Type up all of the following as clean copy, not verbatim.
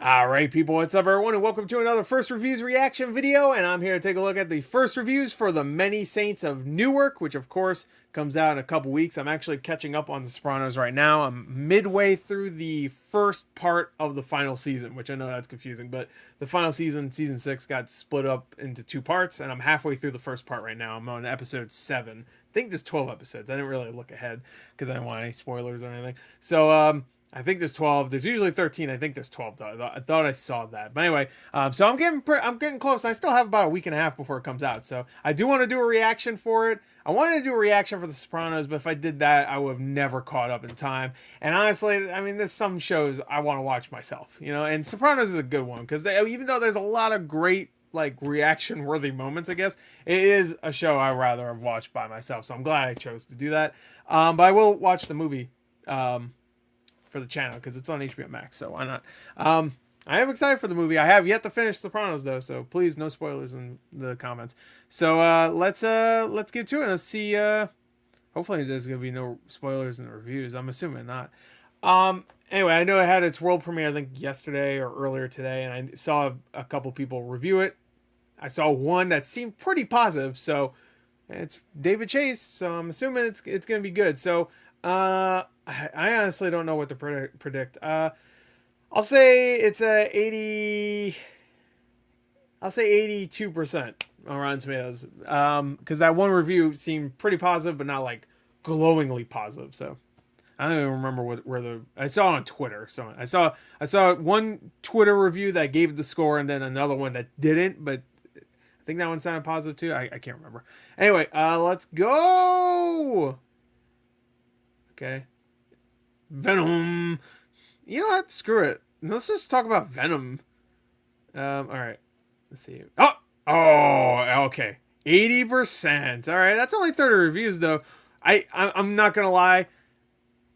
Alright people, what's up everyone, and welcome to another First Reviews reaction video, and I'm here to take a look at the first reviews for The Many Saints of Newark, which of course comes out in a couple weeks. I'm actually catching up on The Sopranos right now. I'm midway through the first part of the final season, which I know that's confusing, but the final season, season 6, got split up into two parts, and I'm halfway through the first part right now. I'm on episode 7. I think there's 12 episodes. I didn't really look ahead because I didn't want any spoilers or anything. So, I think there's 12. There's usually 13. I think there's 12 though. I thought I saw that. But anyway, so I'm getting close. I still have about a week and a half before it comes out. So I do want to do a reaction for it. I wanted to do a reaction for The Sopranos, but if I did that, I would have never caught up in time. And honestly, I mean, there's some shows I want to watch myself, you know. And Sopranos is a good one because even though there's a lot of great like reaction worthy moments, I guess it is a show I'd rather have watched by myself. So I'm glad I chose to do that. But I will watch the movie. For the channel because it's on HBO Max, so why not? I am excited for the movie. I have yet to finish Sopranos though, so please no spoilers in the comments. So let's get to it. Let's see. Hopefully there's gonna be no spoilers in the reviews. I'm assuming not. Anyway, I know it had its world premiere I think yesterday or earlier today, and I saw a couple people review it. I saw one that seemed pretty positive, so it's David Chase, so I'm assuming it's gonna be good. So I honestly don't know what to predict. I'll say it's a 80. I'll say 82% on Rotten Tomatoes. Because that one review seemed pretty positive, but not like glowingly positive. So I don't even remember where I saw it on Twitter. So I saw one Twitter review that gave the score, and then another one that didn't. But I think that one sounded positive too. I can't remember. Anyway, let's go. Okay. Venom. You know what? Screw it. Let's just talk about Venom. All right. Let's see. Oh, okay. 80%. All right. That's only 30 reviews though. I'm not gonna lie.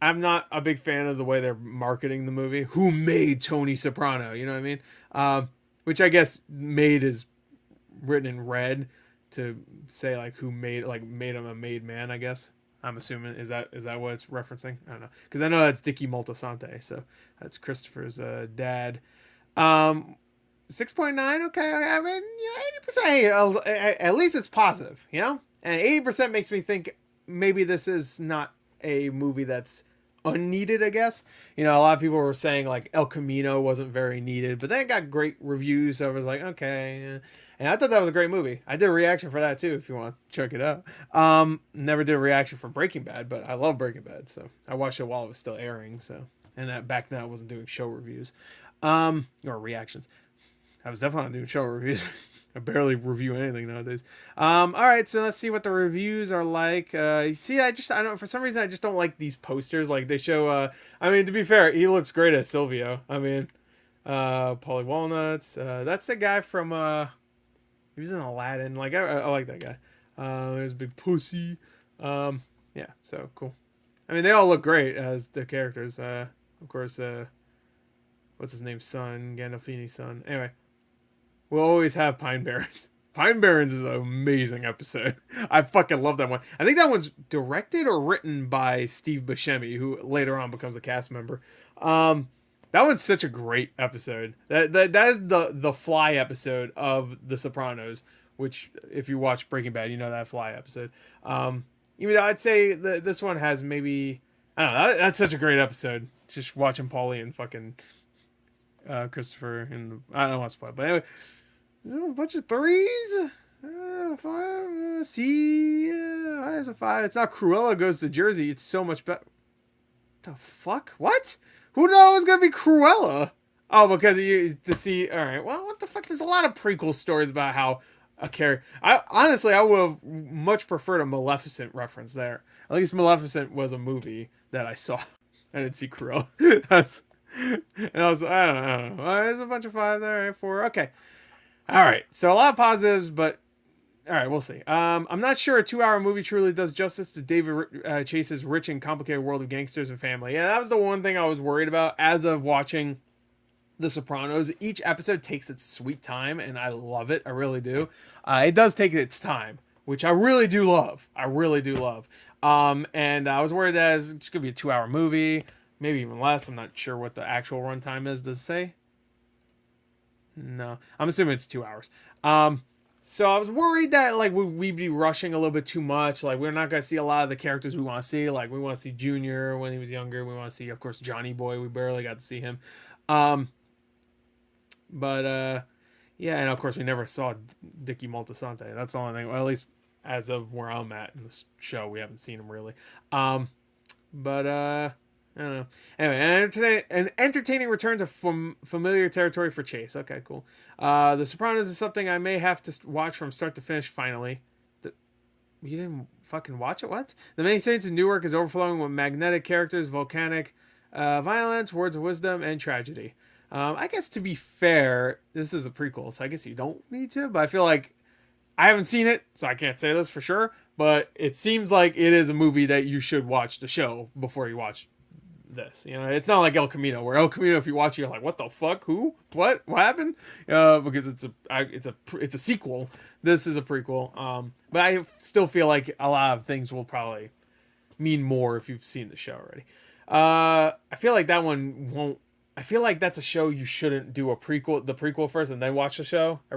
I'm not a big fan of the way they're marketing the movie. Who made Tony Soprano? You know what I mean? Which I guess made is written in red to say like who made him a made man, I guess. I'm assuming is that what it's referencing? I don't know, because I know that's Dicky Moltisanti, so that's Christopher's dad. 6.9. Okay, I mean, yeah, 80%. Hey, at least it's positive, you know. And 80% makes me think maybe this is not a movie that's unneeded. I guess, you know, a lot of people were saying like El Camino wasn't very needed, but then it got great reviews, so I was like, okay. Yeah. And I thought that was a great movie. I did a reaction for that too, if you want to check it out. Never did a reaction for Breaking Bad, but I love Breaking Bad, so I watched it while it was still airing. So, and back then I wasn't doing show reviews, or reactions. I was definitely not doing show reviews. I barely review anything nowadays. All right, so let's see what the reviews are like. You see, I don't, for some reason I just don't like these posters. Like they show. I mean, to be fair, he looks great as Silvio. I mean, Paulie Walnuts. That's the guy from. He was in Aladdin. Like I like that guy. There's Big Pussy. Yeah, so cool. I mean, they all look great as the characters. Of course, what's his name? Son, Gandolfini's son. Anyway, we'll always have Pine Barrens. Pine Barrens is an amazing episode. I fucking love that one. I think that one's directed or written by Steve Buscemi, who later on becomes a cast member. That one's such a great episode. That is the Fly episode of The Sopranos, which if you watch Breaking Bad, you know that Fly episode. Even though I'd say this one has maybe, I don't know, that's such a great episode. Just watching Paulie and fucking Christopher, and I don't want to spoil, but anyway, a bunch of threes. 5. C. Why is it 5? It's not Cruella Goes to Jersey. It's so much better. The fuck? What? Who knew it was gonna be Cruella? Oh, because you to see. All right. Well, what the fuck? There's a lot of prequel stories about how a character. I would have much preferred a Maleficent reference there. At least Maleficent was a movie that I saw. I didn't see Cruella. And I don't know. There's a bunch of 5s. All right, 4. Okay. All right. So a lot of positives, but all right, we'll see. I'm not sure a 2-hour movie truly does justice to David Chase's rich and complicated world of gangsters and family. Yeah, that was the one thing I was worried about as of watching The Sopranos. Each episode takes its sweet time, and I love it. I really do. It does take its time, which I really do love. I really do love. And I was worried that it's just going to be a 2-hour movie, maybe even less. I'm not sure what the actual runtime is. Does it say? No, I'm assuming it's 2 hours. So I was worried that like we'd be rushing a little bit too much. Like we're not gonna see a lot of the characters we want to see. Like we want to see Junior when he was younger. We want to see, of course, Johnny Boy. We barely got to see him. Um, but yeah, and of course we never saw Dickie Moltisanti. That's the only thing. Well, at least as of where I'm at in this show, we haven't seen him really. But I don't know. Anyway, an entertaining return to familiar territory for Chase. Okay, cool. The Sopranos is something I may have to watch from start to finish. Finally, you didn't fucking watch it? What? The Many Saints in Newark is overflowing with magnetic characters, volcanic violence, words of wisdom, and tragedy. I guess to be fair, this is a prequel, so I guess you don't need to. But I feel like I haven't seen it, so I can't say this for sure. But it seems like it is a movie that you should watch the show before you watch this. You know, it's not like El Camino, where El Camino, if you watch it, you're like, what the fuck, who, what happened? Because it's a sequel. This is a prequel. But I still feel like a lot of things will probably mean more if you've seen the show already. I feel like that one won't. I feel like that's a show you shouldn't do the prequel first and then watch the show. I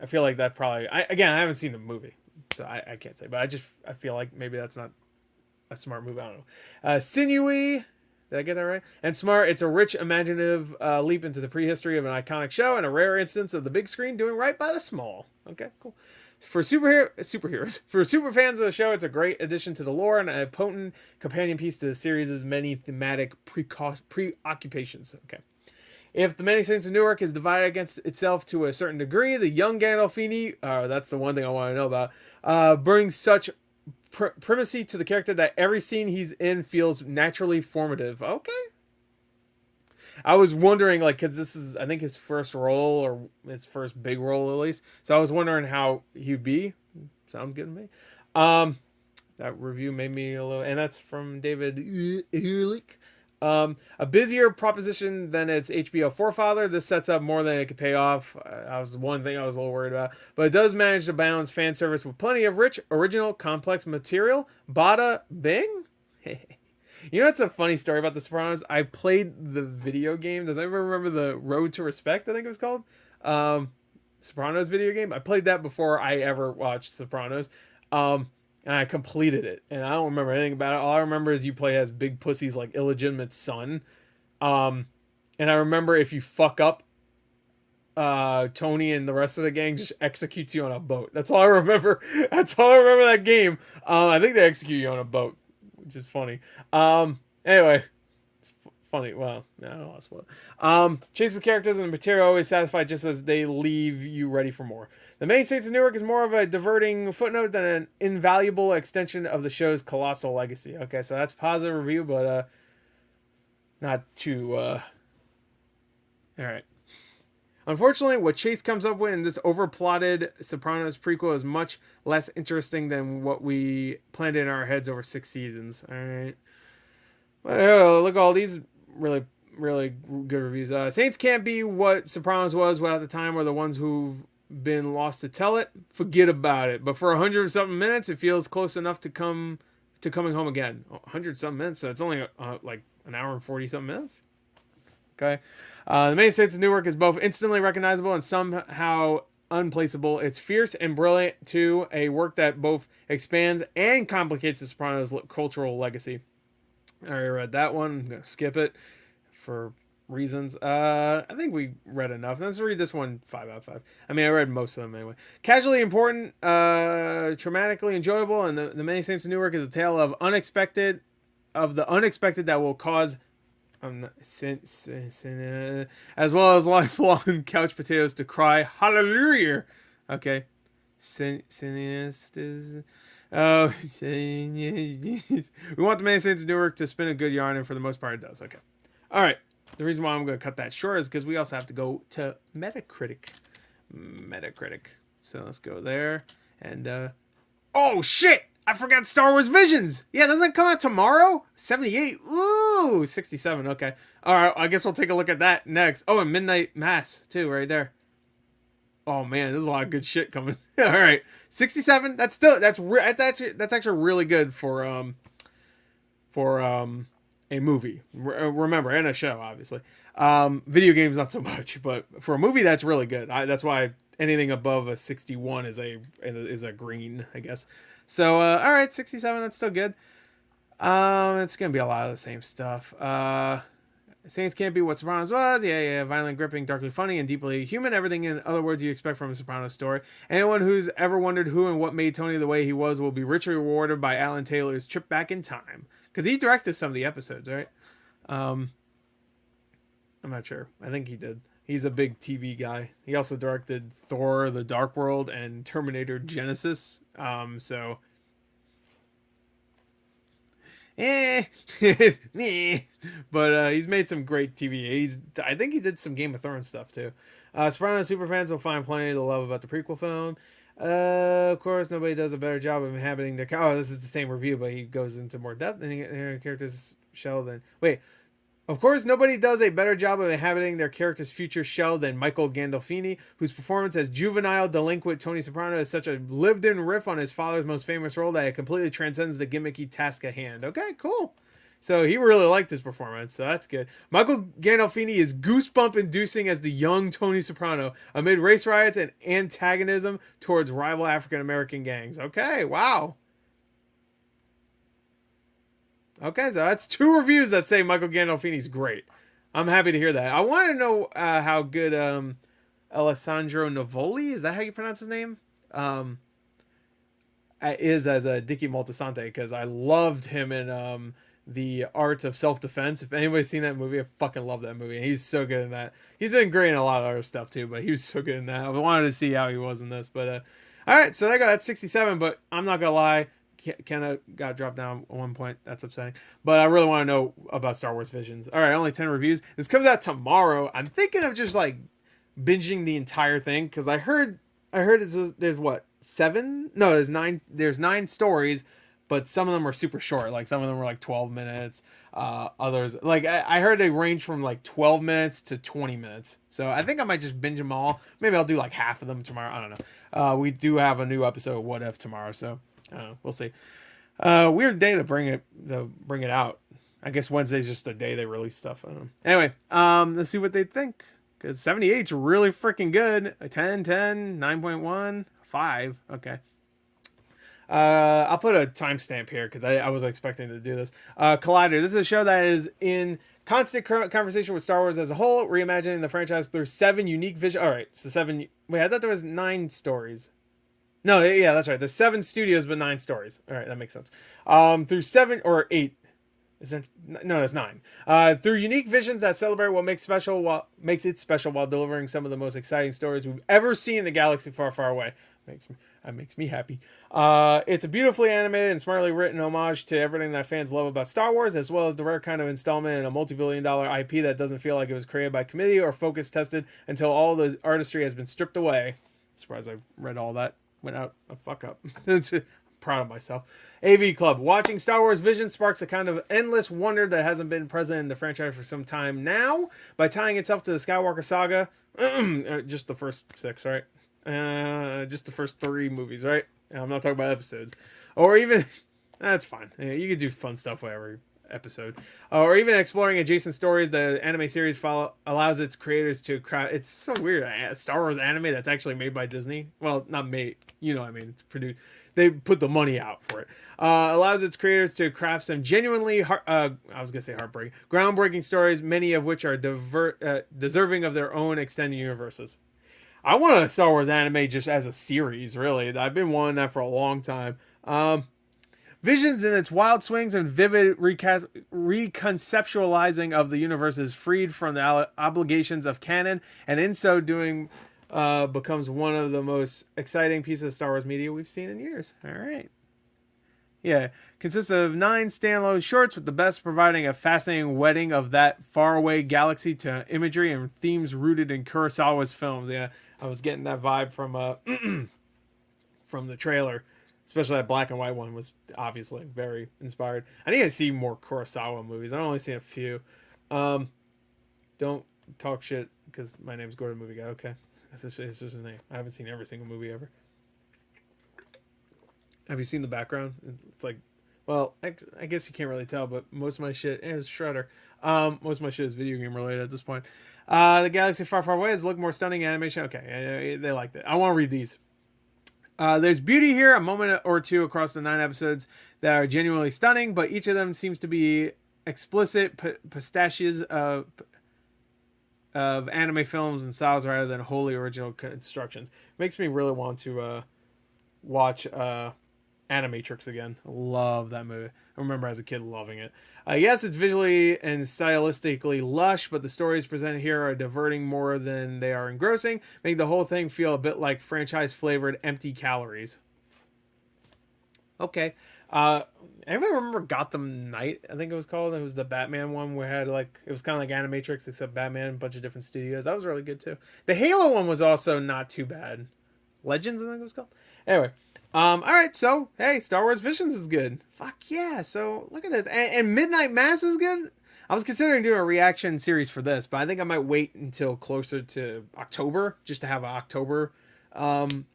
feel like that probably. I haven't seen the movie, so I can't say. But I feel like maybe that's not a smart move. I don't know. Sinewy. Did I get that right? And smart. It's a rich, imaginative leap into the prehistory of an iconic show and a rare instance of the big screen doing right by the small. Okay, cool. For superheroes, for super fans of the show, it's a great addition to the lore and a potent companion piece to the series' many thematic preoccupations. Okay. If the Many Saints of Newark is divided against itself to a certain degree, the young Gandolfini, that's the one thing I want to know about, brings such primacy to the character that every scene he's in feels naturally formative. Okay. I was wondering, like, because this is, I think, his first role, or his first big role, at least. So I was wondering how he'd be. Sounds good to me. That review made me a little, and that's from David Ehrlich. A busier proposition than its HBO forefather. This sets up more than it could pay off. That was one thing I was a little worried about. But it does manage to balance fan service with plenty of rich, original, complex material. Bada bing. You know what's a funny story about The Sopranos? I played the video game. Does anyone remember the Road to Respect, I think it was called? Sopranos video game. I played that before I ever watched Sopranos. And I completed it. And I don't remember anything about it. All I remember is you play as Big Pussy's like illegitimate son. And I remember if you fuck up, Tony and the rest of the gang just executes you on a boat. That's all I remember. That's all I remember that game. I think they execute you on a boat, which is funny. Anyway, it's funny. Well, no, I don't want to spoil it. Chase's characters and the material always satisfied just as they leave you ready for more. The Many Saints of Newark is more of a diverting footnote than an invaluable extension of the show's colossal legacy. Okay, so that's positive review, but not too. All right. Unfortunately, what Chase comes up with in this overplotted Sopranos prequel is much less interesting than what we planned in our heads over 6 seasons. All right. Well, look at all these really, really good reviews. Saints can't be what Sopranos was without the time or the ones who've been lost to tell it. Forget about it. But for 100-something minutes, it feels close enough to coming home again. 100-something minutes, so it's only like an hour and 40-something minutes. Okay. The Many Saints of Newark is both instantly recognizable and somehow unplaceable. It's fierce and brilliant, too. A work that both expands and complicates the Sopranos' cultural legacy. I already read that one. I'm going to skip it for reasons. I think we read enough. Let's read this one 5 out of 5. I mean, I read most of them anyway. Casually important, traumatically enjoyable, and the Many Saints of Newark is a tale of the unexpected that will cause as well as lifelong couch potatoes to cry hallelujah. Okay. We want the Many Saints of Newark to spin a good yarn, and for the most part it does. Okay. All right. The reason why I'm going to cut that short is because we also have to go to Metacritic. So let's go there. And oh shit! I forgot Star Wars Visions. Yeah, doesn't it come out tomorrow? 78. Ooh, 67. Okay. All right. I guess we'll take a look at that next. Oh, and Midnight Mass too, right there. Oh man, there's a lot of good shit coming. All right, 67. That's actually really good for a movie. Remember, and a show, obviously. Video games not so much, but for a movie that's really good. That's why anything above a 61 is a green, I guess. So all right, 67, that's still good. It's gonna be a lot of the same stuff. Saints can't be what Sopranos was. Yeah. Violent, gripping, darkly funny, and deeply human. Everything in other words you expect from a Sopranos story. Anyone who's ever wondered who and what made Tony the way he was will be richly rewarded by Alan Taylor's trip back in time. Because he directed some of the episodes, right? I'm not sure. I think he did. He's a big TV guy. He also directed Thor: The Dark World and Terminator Genesis. So eh, but he's made some great TV. I think he did some Game of Thrones stuff too. Sopranos superfans will find plenty to love about the prequel film. Of course, nobody does a better job of inhabiting their. Oh, this is the same review, but he goes into more depth and characters shell than. Wait, of course, nobody does a better job of inhabiting their character's future shell than Michael Gandolfini, whose performance as juvenile delinquent Tony Soprano is such a lived-in riff on his father's most famous role that it completely transcends the gimmicky task at hand. Okay, cool. So he really liked his performance, so that's good. Michael Gandolfini is goosebump-inducing as the young Tony Soprano amid race riots and antagonism towards rival African-American gangs. Okay, wow. Okay, so that's 2 reviews that say Michael Gandolfini's great. I'm happy to hear that. I want to know how good Alessandro Navoli, is that how you pronounce his name? Is as a Dicky Moltisanti, because I loved him in The Art of Self-Defense. If anybody's seen that movie, I fucking love that movie. He's so good in that. He's been great in a lot of other stuff too, but he was so good in that. I wanted to see how he was in this. But all right, so there you go. That's 67, but I'm not going to lie. Kenna got dropped down at one point. That's upsetting. But I really want to know about Star Wars Visions. All right, only 10 reviews. This comes out tomorrow. I'm thinking of just like binging the entire thing because I heard there's what, 7? No, there's 9. There's 9 stories, but some of them are super short. Like some of them were like 12 minutes. Others like I heard they range from like 12 minutes to 20 minutes. So I think I might just binge them all. Maybe I'll do like half of them tomorrow. I don't know. We do have a new episode of What If tomorrow, so. We'll see. Weird day to bring it out. I guess Wednesday's just a day they release stuff. I don't know. Anyway, let's see what they think. Because 78's really freaking good. A 10, 9.1, 5. Okay. I'll put a timestamp here because I was expecting to do this. Collider. This is a show that is in constant conversation with Star Wars as a whole, reimagining the franchise through 7 unique visions. All right, so 7. Wait, I thought there was 9 stories. No, yeah, that's right. There's 7 studios, but 9 stories. All right, that makes sense. Through 7 or 8. No, that's 9. Through unique visions that celebrate what makes it special while delivering some of the most exciting stories we've ever seen in the galaxy far, far away. Makes me happy. It's a beautifully animated and smartly written homage to everything that fans love about Star Wars, as well as the rare kind of installment in a multi-billion-dollar IP that doesn't feel like it was created by committee or focus tested until all the artistry has been stripped away. Surprised I read all that. Went out a fuck up. Proud of myself. AV Club. Watching Star Wars Vision sparks a kind of endless wonder that hasn't been present in the franchise for some time now. By tying itself to the Skywalker saga, just the first 6, right? Just the first 3 movies, right? I'm not talking about episodes. Or even, that's fine. You can do fun stuff with every episode. Or even exploring adjacent stories. The anime series allows its creators to craft. It's so weird. Star Wars anime that's actually made by Disney. Well, not made. You know what I mean. It's produced. They put the money out for it. Allows its creators to craft some genuinely, heartbreaking, groundbreaking stories, many of which are deserving of their own extended universes. I want a Star Wars anime just as a series, really. I've been wanting that for a long time. Visions in its wild swings and vivid reconceptualizing of the universe is freed from the obligations of canon, and in so doing becomes one of the most exciting pieces of Star Wars media we've seen in years. All right. Yeah. Consists of 9 standalone shorts, with the best providing a fascinating wedding of that faraway galaxy to imagery and themes rooted in Kurosawa's films. Yeah, I was getting that vibe from from the trailer. Especially that black and white one was obviously very inspired. I need to see more Kurosawa movies. I've only seen a few. Don't talk shit because my name's GorTheMovieGod. Okay, it's just his name. I haven't seen every single movie ever. Have you seen the background? It's like Well, I guess you can't really tell, but most of my shit is Shredder. Most of my shit is video game related at this point. The Galaxy Far Far Away has looked more stunning animation. Okay, they liked it. I want to read these. There's beauty here, a moment or two across the 9 episodes that are genuinely stunning, but each of them seems to be explicit pistachios of anime films and styles rather than wholly original constructions. Makes me really want to watch Animatrix again. Love that movie. I remember as a kid loving it. Yes, it's visually and stylistically lush, but the stories presented here are diverting more than they are engrossing, making the whole thing feel a bit like franchise-flavored empty calories. Okay. Anybody remember Gotham Knight? I think it was called. It was the Batman one where it had like it was kind of like Animatrix except Batman, a bunch of different studios. That was really good too. The Halo one was also not too bad. Legends, I think it was called. Anyway, all right. So hey, Star Wars Visions is good. Fuck yeah. So look at this, and Midnight Mass is good. I was considering doing a reaction series for this, but I think I might wait until closer to October just to have an October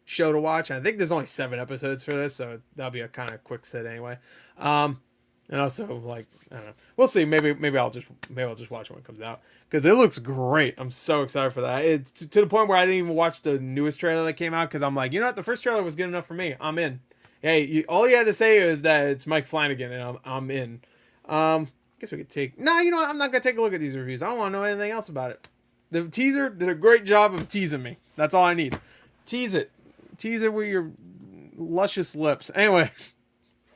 show to watch. I think there's only 7 episodes for this, so that'll be a kind of quick sit anyway. And also like I don't know, we'll see. Maybe I'll just watch it when it comes out because it looks great. I'm so excited for that. It's to the point where I didn't even watch the newest trailer that came out because I'm like, you know what, the first trailer was good enough for me. I'm in. Hey, all you had to say is that it's Mike Flanagan, and I'm in. I guess we could take. No, you know what? I'm not gonna take a look at these reviews. I don't want to know anything else about it. The teaser did a great job of teasing me. That's all I need. Tease it with your luscious lips. Anyway,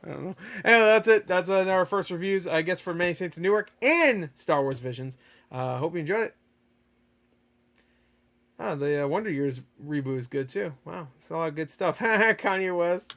I don't know. Anyway, that's it. That's our first reviews, I guess, for Many Saints of Newark and Star Wars Visions. Hope you enjoyed it. Oh, the Wonder Years reboot is good too. Wow, it's a lot of good stuff. Kanye West.